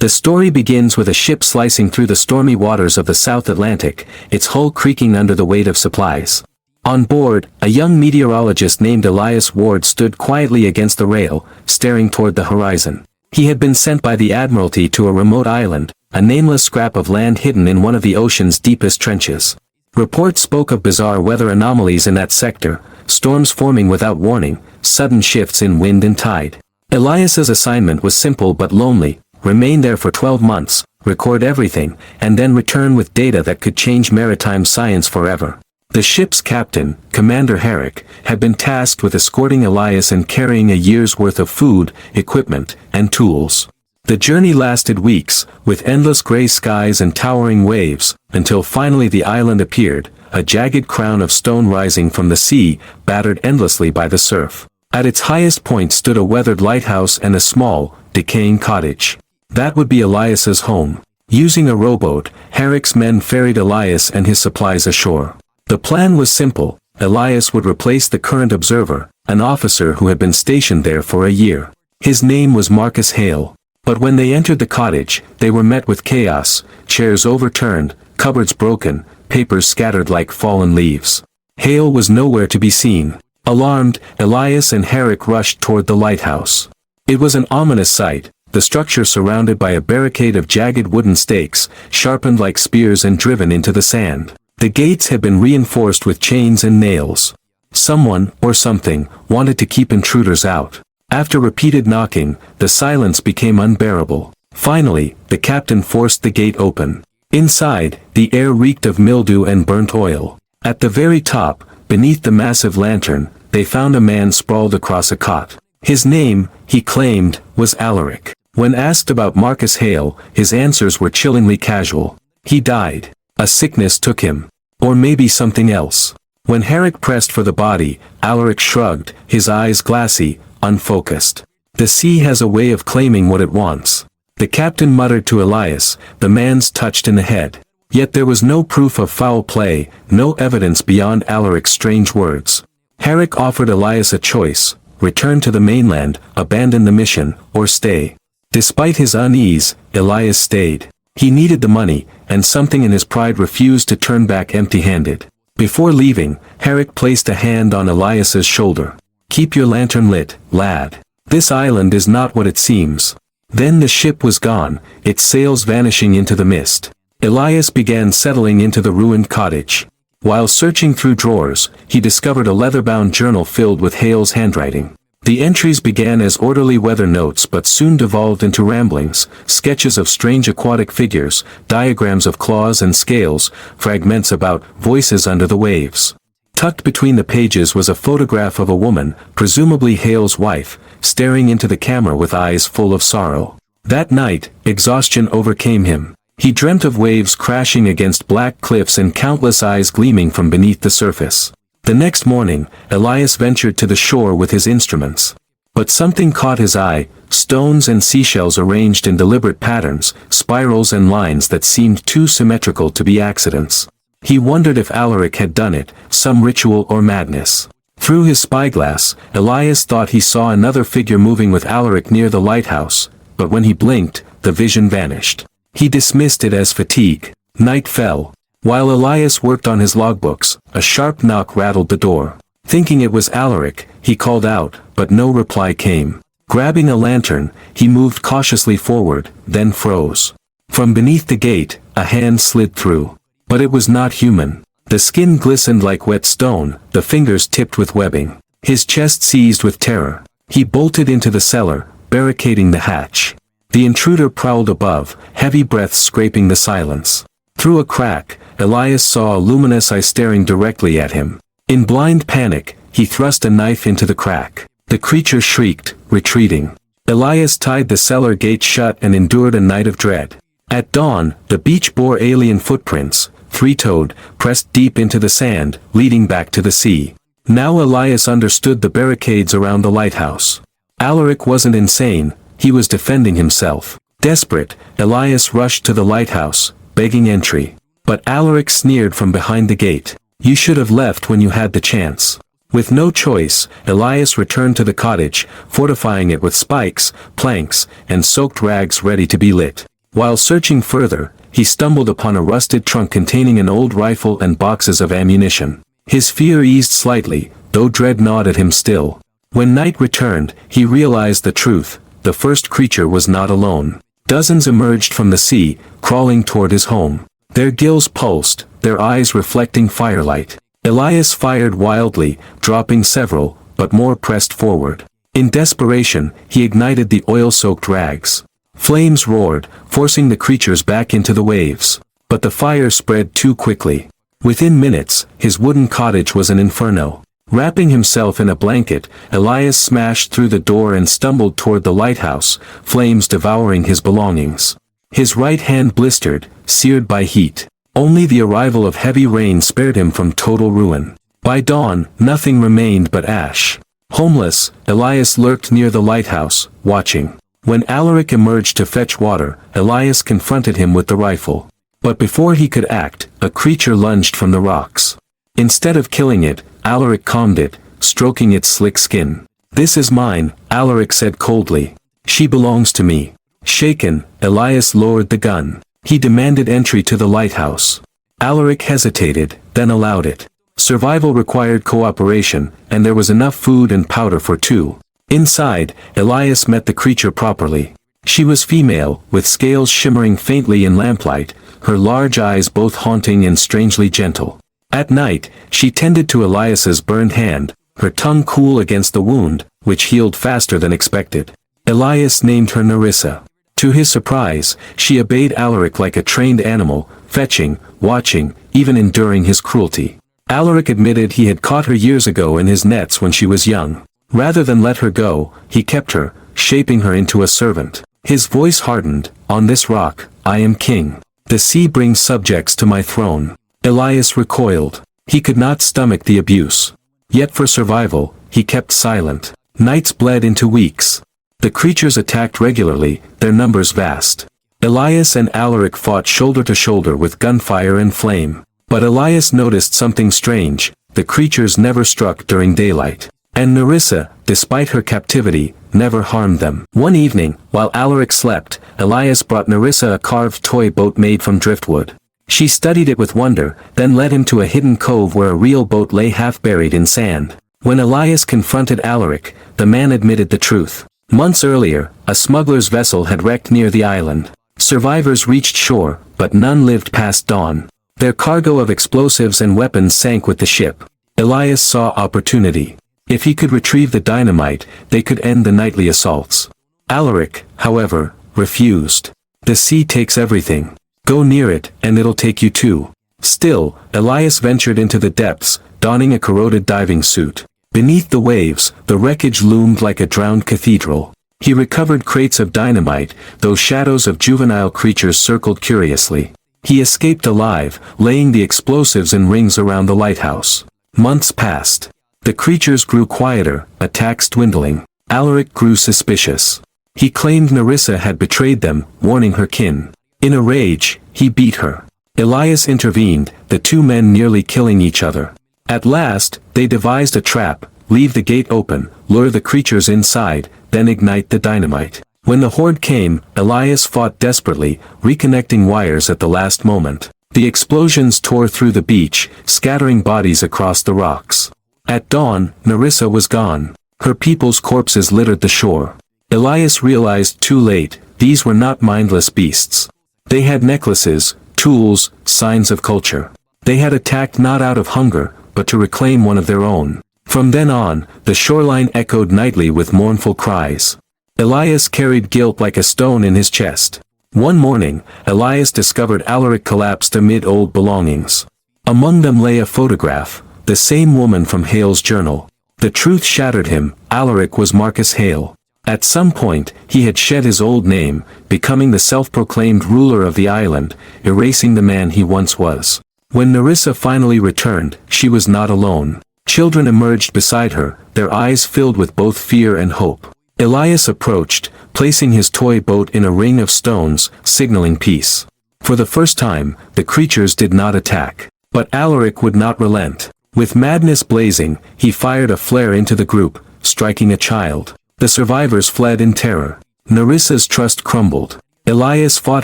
The story begins with a ship slicing through the stormy waters of the South Atlantic, its hull creaking under the weight of supplies. On board, a young meteorologist named Elias Ward stood quietly against the rail, staring toward the horizon. He had been sent by the Admiralty to a remote island, a nameless scrap of land hidden in one of the ocean's deepest trenches. Reports spoke of bizarre weather anomalies in that sector, storms forming without warning, sudden shifts in wind and tide. Elias's assignment was simple but lonely: remain there for 12 months, record everything, and then return with data that could change maritime science forever. The ship's captain, Commander Herrick, had been tasked with escorting Elias and carrying a year's worth of food, equipment, and tools. The journey lasted weeks, with endless gray skies and towering waves, until finally the island appeared, a jagged crown of stone rising from the sea, battered endlessly by the surf. At its highest point stood a weathered lighthouse and a small, decaying cottage. That would be Elias's home. Using a rowboat, Herrick's men ferried Elias and his supplies ashore. The plan was simple: Elias would replace the current observer, an officer who had been stationed there for a year. His name was Marcus Hale. But when they entered the cottage, they were met with chaos: chairs overturned, cupboards broken, papers scattered like fallen leaves. Hale was nowhere to be seen. Alarmed, Elias and Herrick rushed toward the lighthouse. It was an ominous sight, the structure surrounded by a barricade of jagged wooden stakes, sharpened like spears and driven into the sand. The gates had been reinforced with chains and nails. Someone, or something, wanted to keep intruders out. After repeated knocking, the silence became unbearable. Finally, the captain forced the gate open. Inside, the air reeked of mildew and burnt oil. At the very top, beneath the massive lantern, they found a man sprawled across a cot. His name, he claimed, was Alaric. When asked about Marcus Hale, his answers were chillingly casual. He died. A sickness took him. Or maybe something else. When Herrick pressed for the body, Alaric shrugged, his eyes glassy, unfocused. The sea has a way of claiming what it wants. The captain muttered to Elias, the man's touched in the head. Yet there was no proof of foul play, no evidence beyond Alaric's strange words. Herrick offered Elias a choice: return to the mainland, abandon the mission, or stay. Despite his unease, Elias stayed. He needed the money, and something in his pride refused to turn back empty-handed. Before leaving, Herrick placed a hand on Elias's shoulder. Keep your lantern lit, lad. This island is not what it seems. Then the ship was gone, its sails vanishing into the mist. Elias began settling into the ruined cottage. While searching through drawers, he discovered a leather-bound journal filled with Hale's handwriting. The entries began as orderly weather notes but soon devolved into ramblings, sketches of strange aquatic figures, diagrams of claws and scales, fragments about voices under the waves. Tucked between the pages was a photograph of a woman, presumably Hale's wife, staring into the camera with eyes full of sorrow. That night, exhaustion overcame him. He dreamt of waves crashing against black cliffs and countless eyes gleaming from beneath the surface. The next morning, Elias ventured to the shore with his instruments. But something caught his eye: stones and seashells arranged in deliberate patterns, spirals and lines that seemed too symmetrical to be accidents. He wondered if Alaric had done it, some ritual or madness. Through his spyglass, Elias thought he saw another figure moving with Alaric near the lighthouse, but when he blinked, the vision vanished. He dismissed it as fatigue. Night fell. While Elias worked on his logbooks, a sharp knock rattled the door. Thinking it was Alaric, he called out, but no reply came. Grabbing a lantern, he moved cautiously forward, then froze. From beneath the gate, a hand slid through. But it was not human. The skin glistened like wet stone, the fingers tipped with webbing. His chest seized with terror. He bolted into the cellar, barricading the hatch. The intruder prowled above, heavy breaths scraping the silence. Through a crack, Elias saw a luminous eye staring directly at him. In blind panic, he thrust a knife into the crack. The creature shrieked, retreating. Elias tied the cellar gate shut and endured a night of dread. At dawn, the beach bore alien footprints, three-toed, pressed deep into the sand, leading back to the sea. Now Elias understood the barricades around the lighthouse. Alaric wasn't insane, he was defending himself. Desperate, Elias rushed to the lighthouse, begging entry. But Alaric sneered from behind the gate. You should have left when you had the chance. With no choice, Elias returned to the cottage, fortifying it with spikes, planks, and soaked rags ready to be lit. While searching further, he stumbled upon a rusted trunk containing an old rifle and boxes of ammunition. His fear eased slightly, though dread gnawed at him still. When night returned, he realized the truth: the first creature was not alone. Dozens emerged from the sea, crawling toward his home. Their gills pulsed, their eyes reflecting firelight. Elias fired wildly, dropping several, but more pressed forward. In desperation, he ignited the oil-soaked rags. Flames roared, forcing the creatures back into the waves. But the fire spread too quickly. Within minutes, his wooden cottage was an inferno. Wrapping himself in a blanket, Elias smashed through the door and stumbled toward the lighthouse, flames devouring his belongings. His right hand blistered, seared by heat. Only the arrival of heavy rain spared him from total ruin. By dawn, nothing remained but ash. Homeless, Elias lurked near the lighthouse, watching. When Alaric emerged to fetch water, Elias confronted him with the rifle. But before he could act, a creature lunged from the rocks. Instead of killing it, Alaric calmed it, stroking its slick skin. "This is mine," Alaric said coldly. "She belongs to me." Shaken, Elias lowered the gun. He demanded entry to the lighthouse. Alaric hesitated, then allowed it. Survival required cooperation, and there was enough food and powder for two. Inside, Elias met the creature properly. She was female, with scales shimmering faintly in lamplight, her large eyes both haunting and strangely gentle. At night, she tended to Elias's burned hand, her tongue cool against the wound, which healed faster than expected. Elias named her Nerissa. To his surprise, she obeyed Alaric like a trained animal, fetching, watching, even enduring his cruelty. Alaric admitted he had caught her years ago in his nets when she was young. Rather than let her go, he kept her, shaping her into a servant. His voice hardened, "On this rock, I am king. The sea brings subjects to my throne." Elias recoiled. He could not stomach the abuse. Yet for survival, he kept silent. Nights bled into weeks. The creatures attacked regularly, their numbers vast. Elias and Alaric fought shoulder to shoulder with gunfire and flame. But Elias noticed something strange: the creatures never struck during daylight. And Nerissa, despite her captivity, never harmed them. One evening, while Alaric slept, Elias brought Nerissa a carved toy boat made from driftwood. She studied it with wonder, then led him to a hidden cove where a real boat lay half buried in sand. When Elias confronted Alaric, the man admitted the truth. Months earlier, a smuggler's vessel had wrecked near the island. Survivors reached shore, but none lived past dawn. Their cargo of explosives and weapons sank with the ship. Elias saw opportunity. If he could retrieve the dynamite, they could end the nightly assaults. Alaric, however, refused. "The sea takes everything. Go near it, and it'll take you too." Still, Elias ventured into the depths, donning a corroded diving suit. Beneath the waves, the wreckage loomed like a drowned cathedral. He recovered crates of dynamite, though shadows of juvenile creatures circled curiously. He escaped alive, laying the explosives in rings around the lighthouse. Months passed. The creatures grew quieter, attacks dwindling. Alaric grew suspicious. He claimed Nerissa had betrayed them, warning her kin. In a rage, he beat her. Elias intervened, the two men nearly killing each other. At last, they devised a trap: leave the gate open, lure the creatures inside, then ignite the dynamite. When the horde came, Elias fought desperately, reconnecting wires at the last moment. The explosions tore through the beach, scattering bodies across the rocks. At dawn, Nerissa was gone. Her people's corpses littered the shore. Elias realized too late, these were not mindless beasts. They had necklaces, tools, signs of culture. They had attacked not out of hunger, but to reclaim one of their own. From then on, the shoreline echoed nightly with mournful cries. Elias carried guilt like a stone in his chest. One morning, Elias discovered Alaric collapsed amid old belongings. Among them lay a photograph, the same woman from Hale's journal. The truth shattered him: Alaric was Marcus Hale. At some point, he had shed his old name, becoming the self-proclaimed ruler of the island, erasing the man he once was. When Nerissa finally returned, she was not alone. Children emerged beside her, their eyes filled with both fear and hope. Elias approached, placing his toy boat in a ring of stones, signaling peace. For the first time, the creatures did not attack. But Alaric would not relent. With madness blazing, he fired a flare into the group, striking a child. The survivors fled in terror. Nerissa's trust crumbled. Elias fought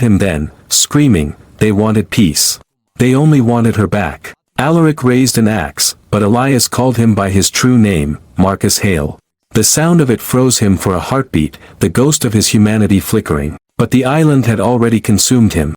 him then, screaming, they wanted peace. They only wanted her back. Alaric raised an axe, but Elias called him by his true name, Marcus Hale. The sound of it froze him for a heartbeat, the ghost of his humanity flickering. But the island had already consumed him.